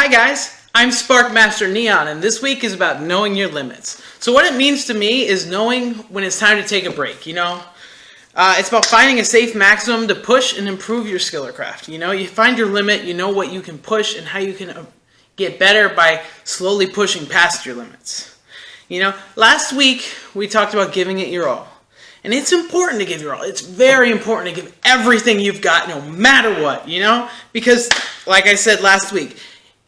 Hi guys, I'm Sparkmaster Neon, and this week is about knowing your limits. So what it means to me is knowing when it's time to take a break, It's about finding a safe maximum to push and improve your skill or craft. You find your limit, you know what you can push and how you can get better by slowly pushing past your limits. Last week we talked about giving it your all. And it's important to give your all. It's very important to give everything you've got no matter what, Because, like I said last week,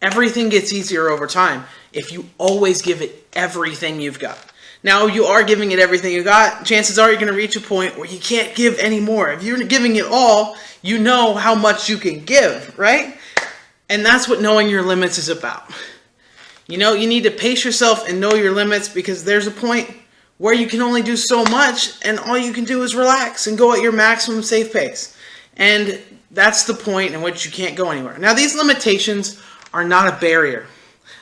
everything gets easier over time if you always give it everything you've got. Now, you are giving it everything you got, chances are you're going to reach a point where you can't give any more. If you're giving it all, you know how much you can give, right? And that's what knowing your limits is about. You need to pace yourself and know your limits because there's a point where you can only do so much and all you can do is relax and go at your maximum safe pace. And that's the point in which you can't go anywhere. Now, these limitations are not a barrier.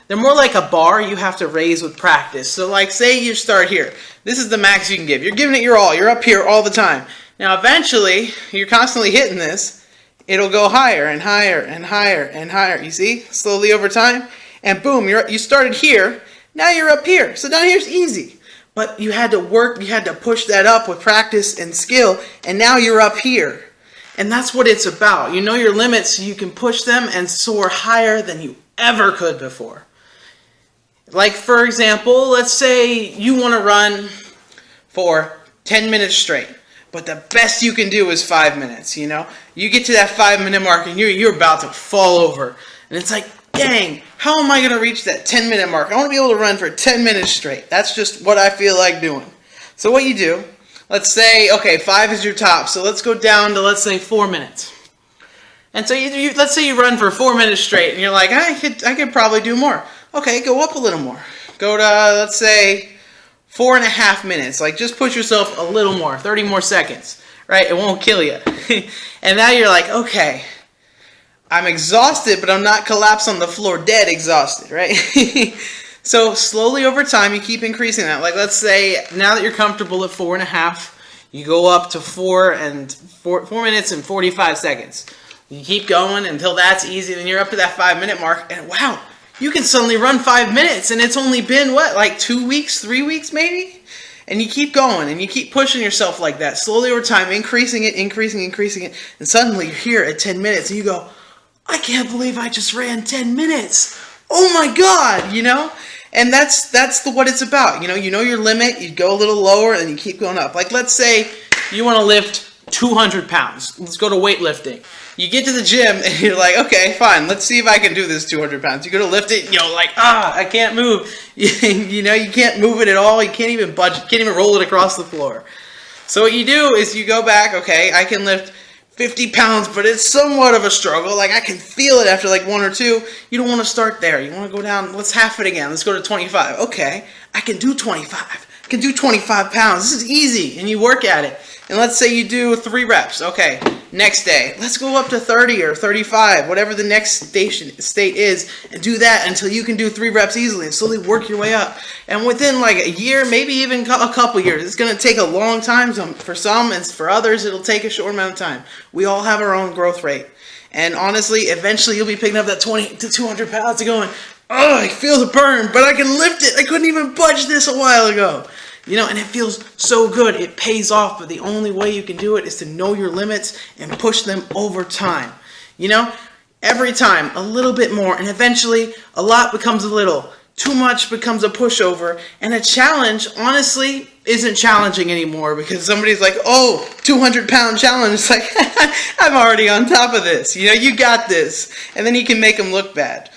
They're more like a bar you have to raise with practice. So like say you start here. This is the max you can give. You're giving it your all. You're up here all the time. Now eventually, you're constantly hitting this. It'll go higher and higher and higher and higher. You see? Slowly over time. And boom, you started here. Now you're up here. So down here's easy. But you had to work, you had to push that up with practice and skill. And now you're up here. And that's what it's about. You know your limits so you can push them and soar higher than you ever could before. Like, for example, let's say you want to run for 10 minutes straight, but the best you can do is 5 minutes, You get to that 5-minute mark and you're about to fall over. And it's like, dang, how am I going to reach that 10-minute mark? I want to be able to run for 10 minutes straight. That's just what I feel like doing. So what you do, let's say, okay, 5 is your top, so let's go down to, let's say, 4 minutes. And so let's say you run for 4 minutes straight, and you're like, I could probably do more. Okay, go up a little more. Go to, let's say, 4.5 minutes. Like, just push yourself a little more, 30 more seconds, right? It won't kill you. And now you're like, okay, I'm exhausted, but I'm not collapsed on the floor dead exhausted, right? So slowly over time, you keep increasing that. Like, let's say, now that you're comfortable at 4.5, you go up to 4 minutes and 45 seconds. You keep going until that's easy, then you're up to that 5-minute mark, and wow, you can suddenly run 5 minutes, and it's only been, like 2 weeks, 3 weeks maybe? And you keep going, and you keep pushing yourself like that, slowly over time, increasing it, and suddenly you're here at 10 minutes, and you go, I can't believe I just ran 10 minutes. Oh my God, And that's what it's about. You know your limit, you go a little lower, and you keep going up. Like, let's say you want to lift 200 pounds. Let's go to weightlifting. You get to the gym and you're like, okay, fine, let's see if I can do this 200 pounds. You go to lift it, and you're like, I can't move. You can't move it at all. You can't even budge, can't even roll it across the floor. So what you do is you go back, okay, I can lift 50 pounds, but it's somewhat of a struggle. Like, I can feel it after like 1 or 2. You don't want to start there. You want to go down, let's half it again. Let's go to 25. Okay, I can do 25. I can do 25 pounds. This is easy, and you work at it. And let's say you do 3 reps. Okay, next day, let's go up to 30 or 35, whatever the next state is, and do that until you can do 3 reps easily and slowly work your way up. And within like a year, maybe even a couple years, it's going to take a long time. For some, and for others, it'll take a short amount of time. We all have our own growth rate. And honestly, eventually you'll be picking up that 20 to 200 pounds and going, oh, I feel the burn, but I can lift it. I couldn't even budge this a while ago. And it feels so good. It pays off, but the only way you can do it is to know your limits and push them over time. Every time, a little bit more, and eventually a lot becomes a little. Too much becomes a pushover, and a challenge, honestly, isn't challenging anymore because somebody's like, oh, 200-pound challenge. It's like, I'm already on top of this. You got this. And then you can make them look bad.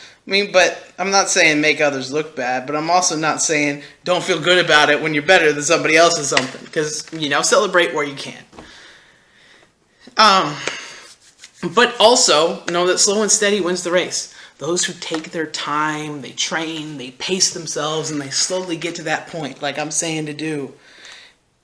But I'm not saying make others look bad, but I'm also not saying don't feel good about it when you're better than somebody else or something. Because, celebrate where you can. But also know that slow and steady wins the race. Those who take their time, they train, they pace themselves, and they slowly get to that point, like I'm saying to do.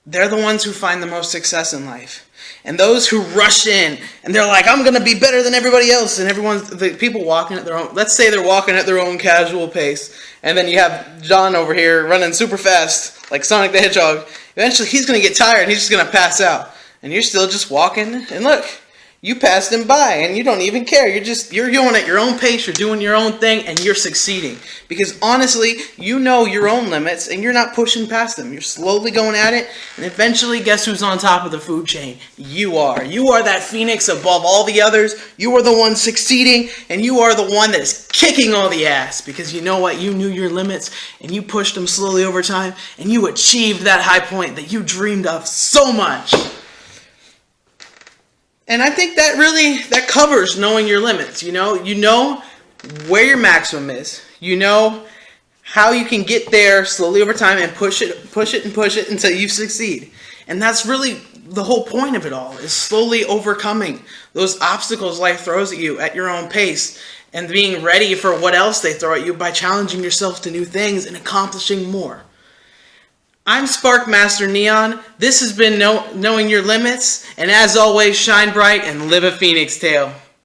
They're the ones who find the most success in life. And those who rush in and they're like, I'm going to be better than everybody else. And the people walking at their own, let's say they're walking at their own casual pace. And then you have John over here running super fast, like Sonic the Hedgehog. Eventually he's going to get tired and he's just going to pass out. And you're still just walking. And look, you pass them by and you don't even care. You're going at your own pace, you're doing your own thing, and you're succeeding. Because honestly, you know your own limits and you're not pushing past them. You're slowly going at it, and eventually guess who's on top of the food chain? You are. You are that phoenix above all the others. You are the one succeeding, and you are the one that is kicking all the ass. Because you know what? You knew your limits and you pushed them slowly over time, and you achieved that high point that you dreamed of so much. And I think that covers knowing your limits. You know where your maximum is. You know how you can get there slowly over time and push it until you succeed. And that's really the whole point of it all, is slowly overcoming those obstacles life throws at you at your own pace and being ready for what else they throw at you by challenging yourself to new things and accomplishing more. I'm Sparkmaster Neon. This has been Knowing Your Limits, and as always, shine bright and live a phoenix tale.